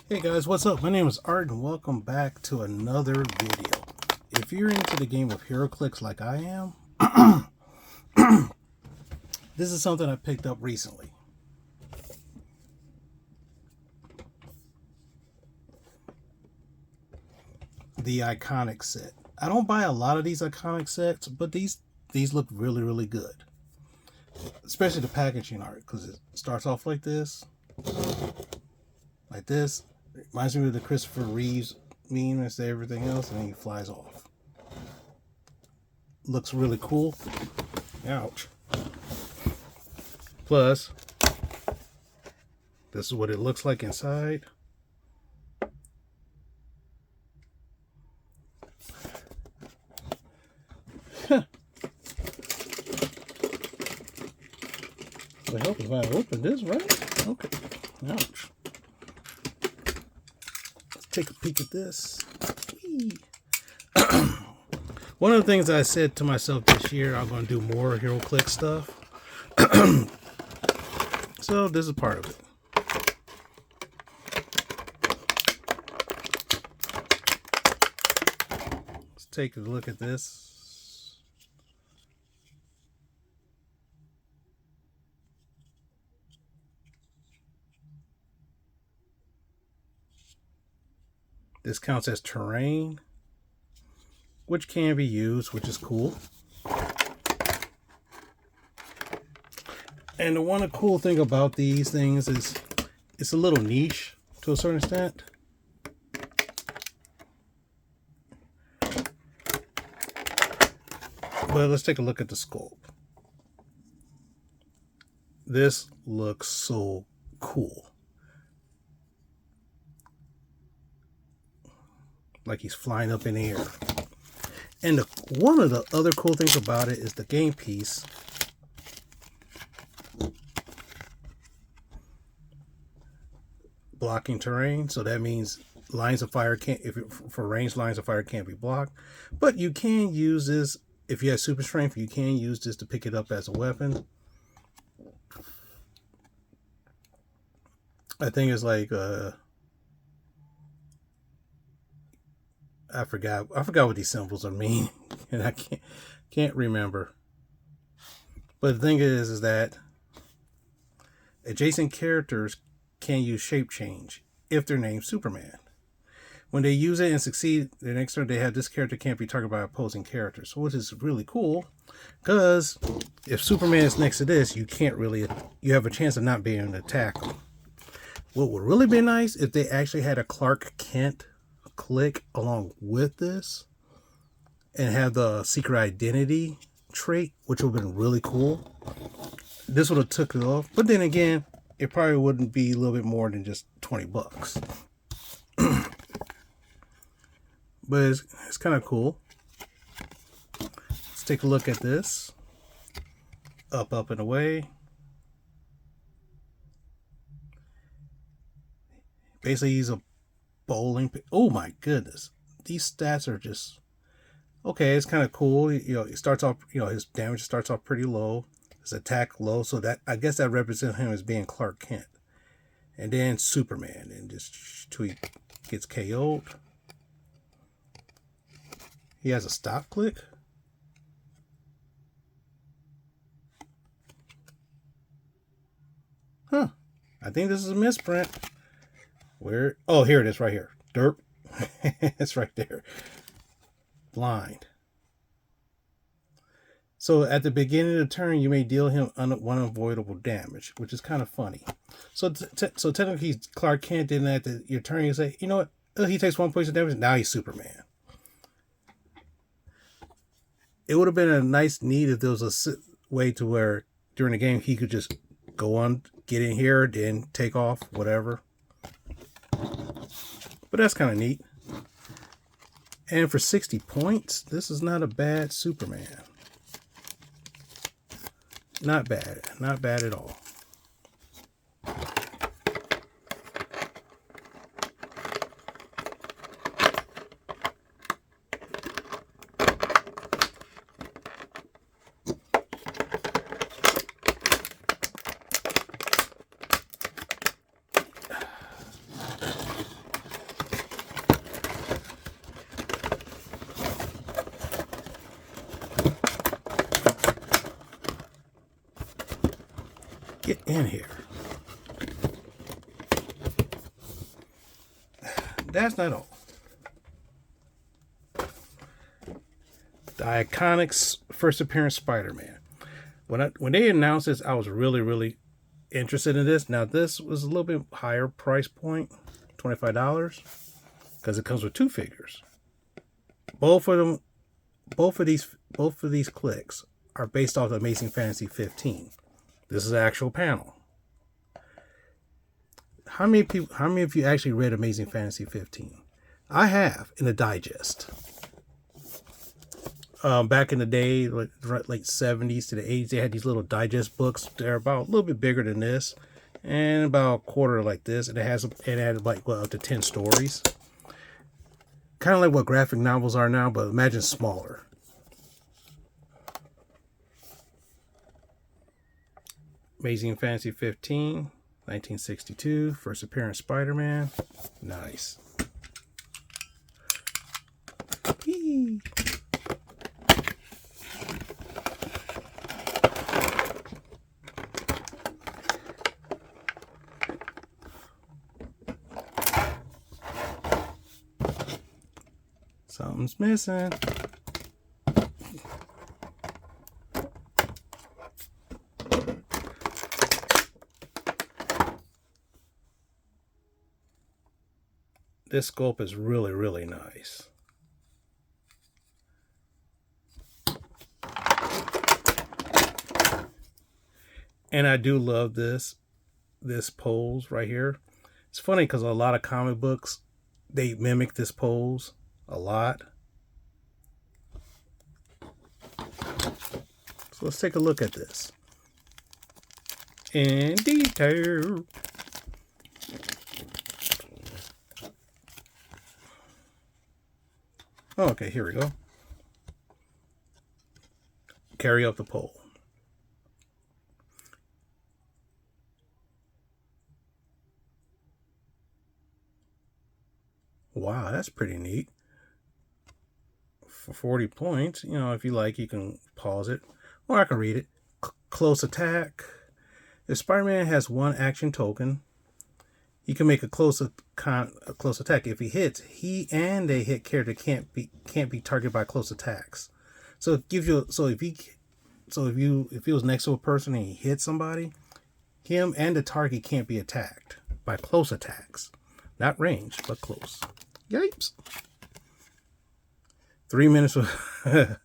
Hey guys, what's up? My name is Art and welcome back to another video. If you're into the game of Heroclix like I am, this is something I picked up recently. The Iconix set. I don't buy a lot of these Iconix sets, but these look really good. Especially the packaging art, because it starts off like this. Like this. It reminds me of the Christopher Reeves meme and say everything else, and then he flies off. Looks really cool. Ouch. Plus, this is what it looks like inside. The help if I open this, right? Okay. Ouch. Let's take a peek at this. One of the things I said to myself this year, I'm going to do more Heroclix stuff. So this is part of it. Let's take a look at this. This counts as terrain, which can be used, which is cool. And the one cool thing about these things is it's a little niche to a certain extent. But let's take a look at the sculpt. This looks so cool. Like he's flying up in the air. And one of the other cool things about it is the game piece. Blocking terrain, so that means lines of fire can't, for ranged lines of fire can't be blocked. But you can use this, if you have super strength, you can use this to pick it up as a weapon. I think it's like I forgot what these symbols are mean, and I can't remember. But the thing is that adjacent characters can use shape change if they're named Superman. When they use it and succeed, the next turn they have this character can't be targeted by opposing characters, which is really cool. Because if Superman is next to this, you have a chance of not being able to attack him. What would really be nice if they actually had a Clark Kent click along with this and have the secret identity trait, which would have been really cool. This would have took it off, but then again, it probably wouldn't be a little bit more than just $20. But it's kind of cool. Let's take a look at this. Up and away. Basically, he's a bowling. Oh my goodness, these stats are just okay. It's kind of cool. You know, it starts off. You know, his damage starts off pretty low. His attack low, so that I guess that represents him as being Clark Kent. And then Superman, and just till he gets KO'd. He has a stop click. Huh. I think this is a misprint. Where? Oh, here it is right here. Derp. It's right there. Blind. So at the beginning of the turn, you may deal him one unavoidable damage, which is kind of funny. So technically, Clark Kent didn't at your turn. You say, you know what? Oh, he takes 1 point of damage. Now he's Superman. It would have been a nice need if there was a way to where during the game he could just go on, get in here, then take off, whatever. But that's kind of neat. And for 60 points, this is not a bad Superman. Not bad. Not bad at all. Get in here. That's not all. The Iconix first appearance Spider-Man. When they announced this, I was really interested in this. Now this was a little bit higher price point, $25, because it comes with 2 figures. Both of these clicks are based off of Amazing Fantasy 15. This is an actual panel. How many of you actually read Amazing Fantasy 15? I have, in a digest. Back in the day, like late 70s to the 80s, they had these little digest books. They're about a little bit bigger than this, and about a quarter like this. And it had like up to 10 stories. Kind of like what graphic novels are now, but imagine smaller. Amazing Fantasy 15, 1962, first appearance Spider-Man. Nice. Eee. Something's missing. This sculpt is really nice. And I do love this pose right here. It's funny because a lot of comic books, they mimic this pose a lot. So let's take a look at this in detail. Oh, okay, here we go. Carry up the pole. Wow, that's pretty neat. For 40 points, you know, if you like, you can pause it, or I can read it. Close attack. If Spider-Man has 1 action token, he can make a close attack. If he hits, he and a hit character can't be targeted by close attacks. So it gives you if he was next to a person and he hit somebody, him and the target can't be attacked by close attacks. Not range, but close. Yipes. 3 minutes with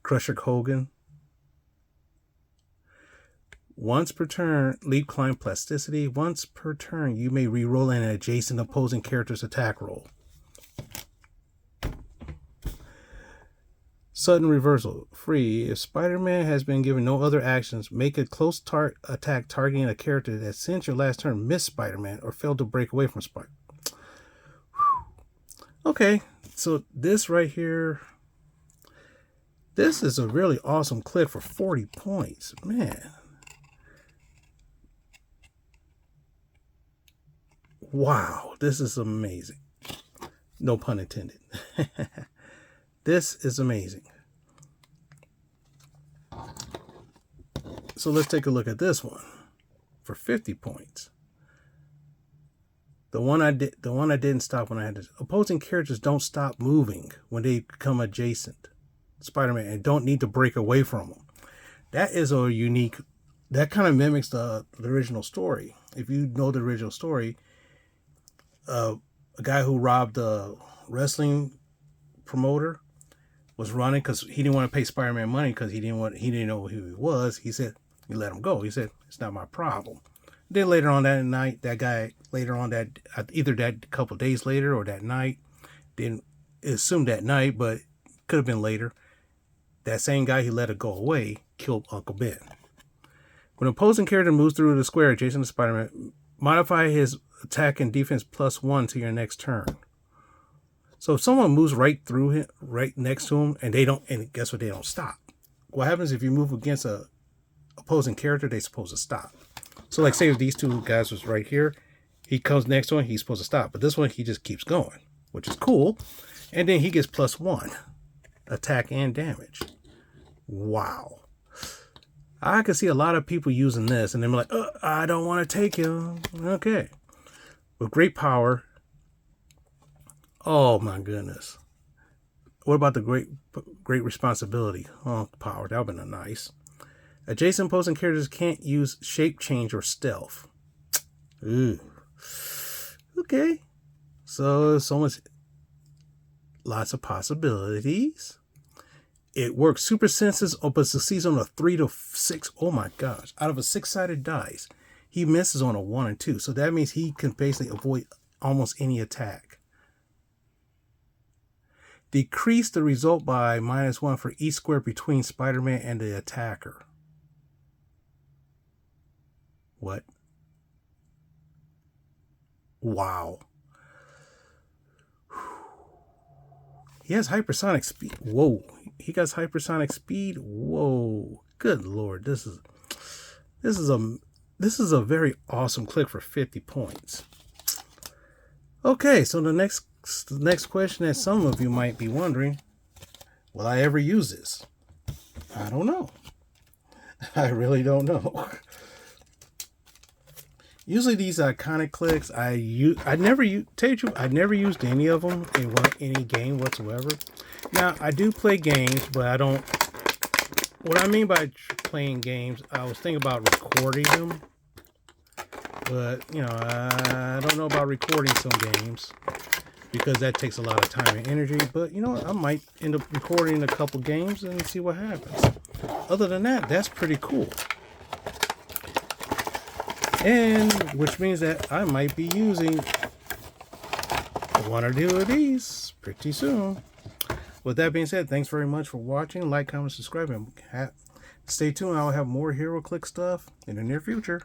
Crusher Hogan. Once per turn, leap climb plasticity. Once per turn, you may re-roll an adjacent opposing character's attack roll. Sudden reversal. Free. If Spider-Man has been given no other actions, make a close attack targeting a character that since your last turn missed Spider-Man or failed to break away from Spider-Man. Okay, so this right here, this is a really awesome clip for 40 points. Man. Wow, this is amazing. No pun intended. This is amazing. So let's take a look at this one for 50 points. The one I didn't stop when I had this. Opposing characters don't stop moving when they become adjacent Spider-Man and don't need to break away from them. That is a unique, that kind of mimics the original story. If you know the original story, a guy who robbed a wrestling promoter was running because he didn't want to pay Spider-Man money because he didn't know who he was. He said, he let him go. He said, it's not my problem. Then later on that night, that guy, either that couple days later or that night, didn't assume that night, but could have been later, that same guy he let it go away killed Uncle Ben. When an opposing character moves through the square adjacent to Spider-Man, modify his attack and defense +1 to your next turn. So if someone moves right through him, right next to him, and guess what? They don't stop. What happens if you move against a opposing character? They're supposed to stop. So like say if these two guys was right here, he comes next to him, he's supposed to stop. But this one, he just keeps going, which is cool. And then he gets +1 attack and damage. Wow. I could see a lot of people using this and they're like, I don't want to take him. Okay. With great power. Oh my goodness. What about the great responsibility? Oh, power. That would have been nice. Adjacent opposing characters can't use shape change or stealth. Ooh. Okay. So much. Lots of possibilities. It works. Super senses, but succeeds on a 3 to 6. Oh my gosh. Out of a 6-sided dice, he misses on a 1 and 2. So that means he can basically avoid almost any attack. Decrease the result by -1 for each square between Spider-Man and the attacker. What? Wow. He has hypersonic speed. Whoa. He got hypersonic speed. Whoa. Good Lord. This is a very awesome click for 50 points. Okay, so the next question that some of you might be wondering, will I ever use this? I don't know. I really don't know. Usually these iconic clicks, I never used any of them in any game whatsoever. Now I do play games, but I don't. What I mean by playing games, I was thinking about recording them, but I don't know about recording some games because that takes a lot of time and energy. But I might end up recording a couple games and see what happens. Other than that, that's pretty cool. And which means that I might be using 1 or 2 of these pretty soon. With that being said, thanks very much for watching. Like, comment, subscribe, and stay tuned. I'll have more Heroclix stuff in the near future.